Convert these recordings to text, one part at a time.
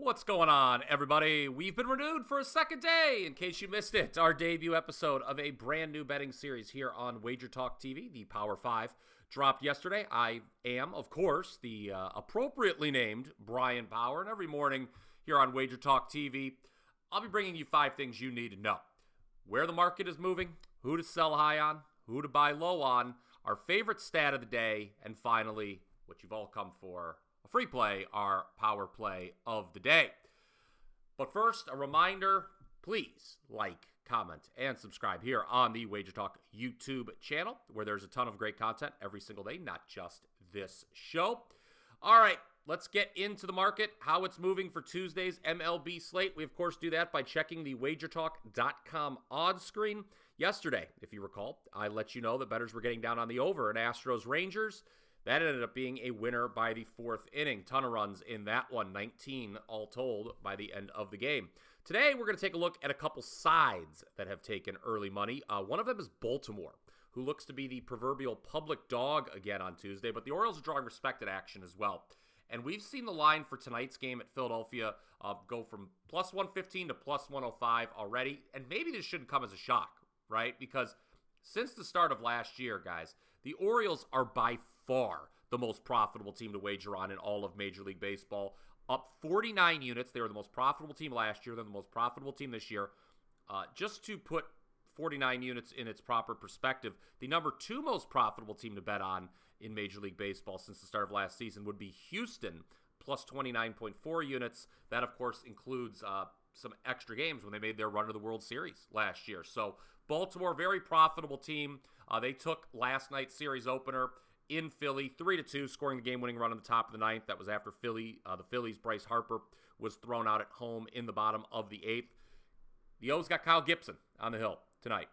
What's going on, everybody? We've been renewed for a second day, in case you missed it. Our debut episode of a brand new betting series here on WagerTalk TV, the Power 5, dropped yesterday. I am, of course, the appropriately named Bryan Power, and every morning here on WagerTalk TV, I'll be bringing you 5 things you need to know. Where the market is moving, who to sell high on, who to buy low on, our favorite stat of the day, and finally, what you've all come for, a free play, our power play of the day. But first, a reminder, please like, comment, and subscribe here on the WagerTalk YouTube channel, where there's a ton of great content every single day, not just this show. All right, let's get into the market, how it's moving for Tuesday's MLB slate. We, of course, do that by checking the WagerTalk.com odds screen. Yesterday, if you recall, I let you know that bettors were getting down on the over in Astros-Rangers. That ended up being a winner by the 4th inning. Ton of runs in that one, 19 all told by the end of the game. Today, we're going to take a look at a couple sides that have taken early money. One of them is Baltimore, who looks to be the proverbial public dog again on Tuesday, but the Orioles are drawing respected action as well. And we've seen the line for tonight's game at Philadelphia go from plus 115 to plus 105 already, and maybe this shouldn't come as a shock, right? Because since the start of last year, guys, the Orioles are by far the most profitable team to wager on in all of Major League Baseball. Up 49 units. They were the most profitable team last year. They're the most profitable team this year. Just to put 49 units in its proper perspective, the number 2 most profitable team to bet on in Major League Baseball since the start of last season would be Houston, plus 29.4 units. That, of course, includes some extra games when they made their run to the World Series last year. So Baltimore, very profitable team. They took last night's series opener in Philly, 3-2, scoring the game-winning run in the top of the 9th. That was after the Phillies' Bryce Harper was thrown out at home in the bottom of the 8th. The O's got Kyle Gibson on the hill tonight.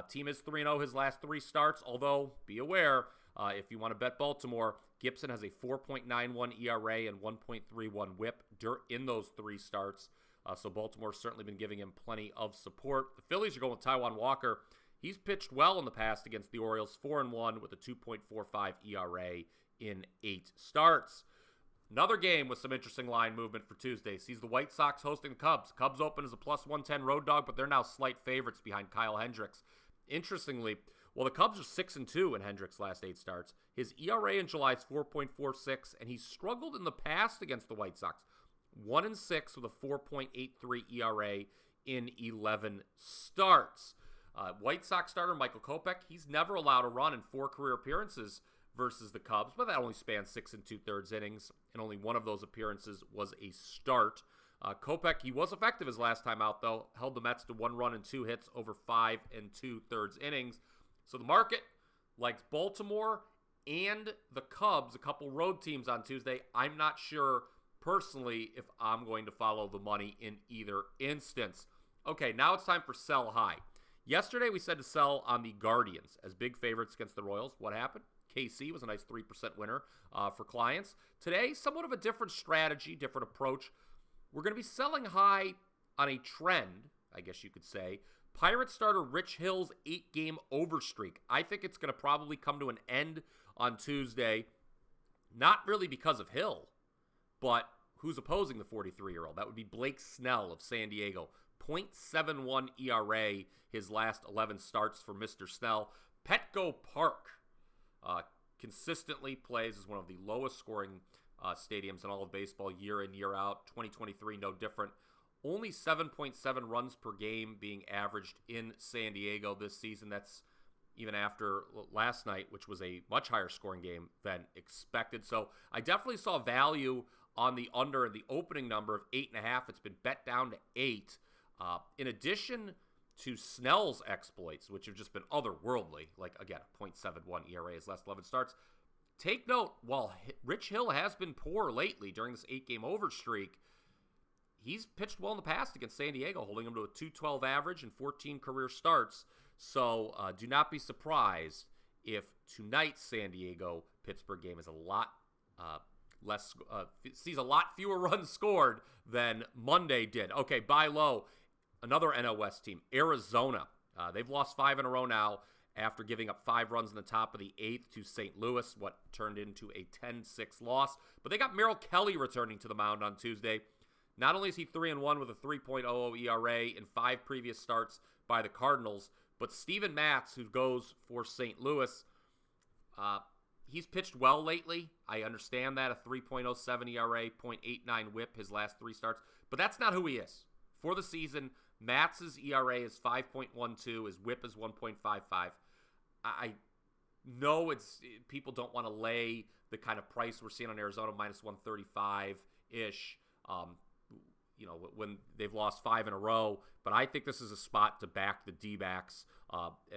Team is 3-0 his last 3 starts, although be aware, if you want to bet Baltimore, Gibson has a 4.91 ERA and 1.31 whip in those 3 starts. So Baltimore's certainly been giving him plenty of support. The Phillies are going with Taijuan Walker. He's pitched well in the past against the Orioles, 4-1 with a 2.45 ERA in 8 starts. Another game with some interesting line movement for Tuesday sees the White Sox hosting the Cubs. Cubs open as a plus 110 road dog, but they're now slight favorites behind Kyle Hendricks. Interestingly, while the Cubs are 6-2 in Hendricks' last 8 starts, his ERA in July is 4.46, and he's struggled in the past against the White Sox. 1-6 with a 4.83 ERA in 11 starts. White Sox starter Michael Kopech, he's never allowed a run in 4 career appearances versus the Cubs, but that only spans 6 2/3 innings, and only one of those appearances was a start. Kopech, he was effective his last time out, though, held the Mets to 1 run and 2 hits over 5 2/3 innings. So the market likes Baltimore and the Cubs, a couple road teams on Tuesday. I'm not sure personally if I'm going to follow the money in either instance. Okay, now it's time for sell high. Yesterday, we said to sell on the Guardians as big favorites against the Royals. What happened? KC was a nice 3% winner for clients. Today, somewhat of a different strategy, different approach. We're going to be selling high on a trend, I guess you could say. Pirates starter Rich Hill's 8-game over streak. I think it's going to probably come to an end on Tuesday. Not really because of Hill, but who's opposing the 43-year-old? That would be Blake Snell of San Diego. 0.71 ERA his last 11 starts for Mr. Snell. Petco Park consistently plays as one of the lowest scoring stadiums in all of baseball year in, year out. 2023, no different. Only 7.7 runs per game being averaged in San Diego this season. That's even after last night, which was a much higher scoring game than expected. So I definitely saw value on the under in the opening number of 8.5. It's been bet down to 8. In addition to Snell's exploits, which have just been otherworldly, like, again, 0.71 ERA his last 11 starts, take note, while Rich Hill has been poor lately during this 8-game over streak, he's pitched well in the past against San Diego, holding him to a 212 average and 14 career starts. So do not be surprised if tonight's San Diego-Pittsburgh game is a lot sees a lot fewer runs scored than Monday did. Okay, buy low. Another NL West team, Arizona. They've lost 5 in a row now after giving up 5 runs in the top of the 8th to St. Louis, what turned into a 10-6 loss. But they got Merrill Kelly returning to the mound on Tuesday. Not only is he 3-1 with a 3.00 ERA in 5 previous starts by the Cardinals, but Steven Matz, who goes for St. Louis, he's pitched well lately. I understand that, a 3.07 ERA, .89 whip his last 3 starts, but that's not who he is. For the season, Matz's ERA is 5.12, his whip is 1.55. I know people don't want to lay the kind of price we're seeing on Arizona, minus 135-ish, when they've lost 5 in a row. But I think this is a spot to back the D-backs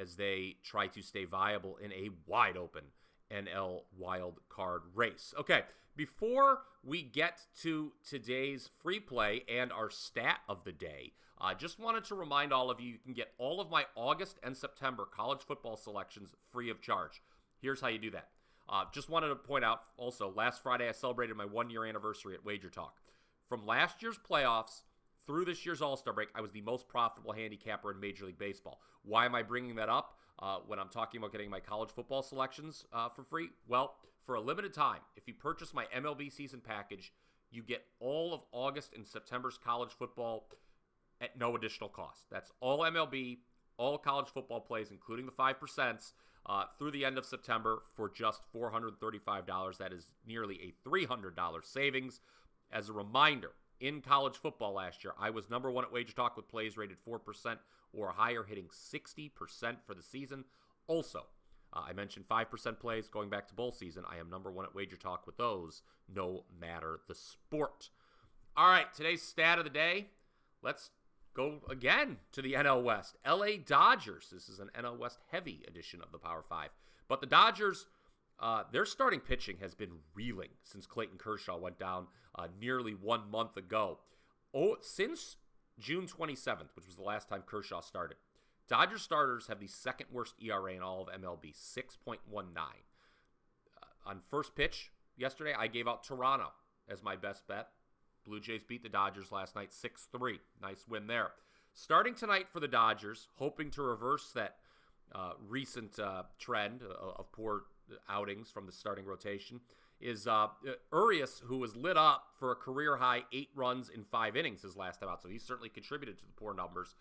as they try to stay viable in a wide-open NL wild card race. Okay, before we get to today's free play and our stat of the day, I just wanted to remind all of you can get all of my August and September college football selections free of charge. Here's how you do that. Just wanted to point out also, last Friday I celebrated my 1-year anniversary at WagerTalk. From last year's playoffs through this year's All-Star break, I was the most profitable handicapper in Major League Baseball. Why am I bringing that up when I'm talking about getting my college football selections for free? Well, for a limited time, if you purchase my MLB season package, you get all of August and September's college football at no additional cost. That's all MLB, all college football plays, including the 5%, through the end of September for just $435. That is nearly a $300 savings. As a reminder, in college football last year, I was number 1 at WagerTalk with plays rated 4% or higher, hitting 60% for the season. Also, I mentioned 5% plays going back to bowl season. I am number 1 at WagerTalk with those, no matter the sport. All right, today's stat of the day. Let's go again to the NL West. LA Dodgers. This is an NL West heavy edition of the Power 5. But the Dodgers, their starting pitching has been reeling since Clayton Kershaw went down nearly 1 month ago. Since June 27th, which was the last time Kershaw started, Dodgers starters have the second worst ERA in all of MLB, 6.19. On first pitch yesterday, I gave out Toronto as my best bet. Blue Jays beat the Dodgers last night 6-3. Nice win there. Starting tonight for the Dodgers, hoping to reverse that recent trend of poor outings from the starting rotation, is Urias, who was lit up for a career-high 8 runs in 5 innings his last time out, so he certainly contributed to the poor numbers.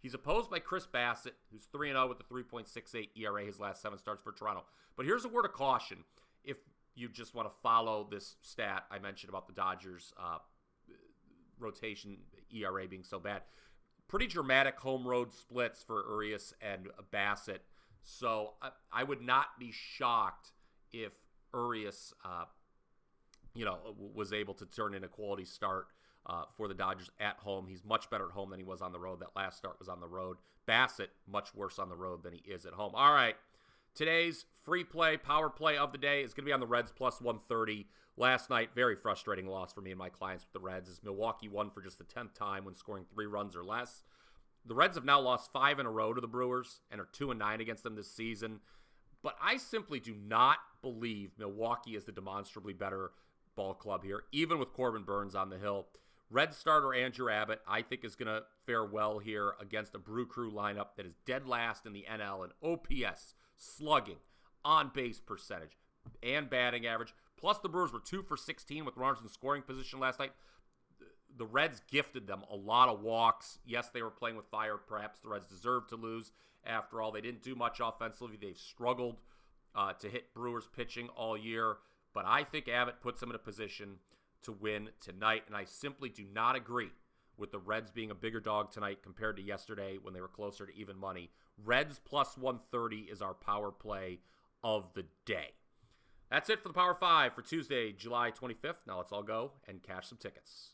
He's opposed by Chris Bassett, who's 3-0 with a 3.68 ERA his last 7 starts for Toronto. But here's a word of caution. If you just want to follow this stat I mentioned about the Dodgers' rotation ERA being so bad, pretty dramatic home road splits for Urias and Bassett. So I would not be shocked if Urias, was able to turn in a quality start for the Dodgers at home. He's much better at home than he was on the road. That last start was on the road. Bassett, much worse on the road than he is at home. All right, today's free play, power play of the day is going to be on the Reds plus 130. Last night, very frustrating loss for me and my clients with the Reds, as Milwaukee won for just the 10th time when scoring 3 runs or less. The Reds have now lost 5 in a row to the Brewers and are 2-9 against them this season. But I simply do not believe Milwaukee is the demonstrably better ball club here, even with Corbin Burns on the hill. Red starter Andrew Abbott, I think, is going to fare well here against a Brew Crew lineup that is dead last in the NL in OPS, slugging, on-base percentage, and batting average. Plus, the Brewers were 2 for 16 with runners in scoring position last night. The Reds gifted them a lot of walks. Yes, they were playing with fire. Perhaps the Reds deserved to lose. After all, they didn't do much offensively. They've struggled to hit Brewers pitching all year. But I think Abbott puts them in a position to win tonight. And I simply do not agree with the Reds being a bigger dog tonight compared to yesterday when they were closer to even money. Reds plus 130 is our power play of the day. That's it for the Power 5 for Tuesday, July 25th. Now let's all go and cash some tickets.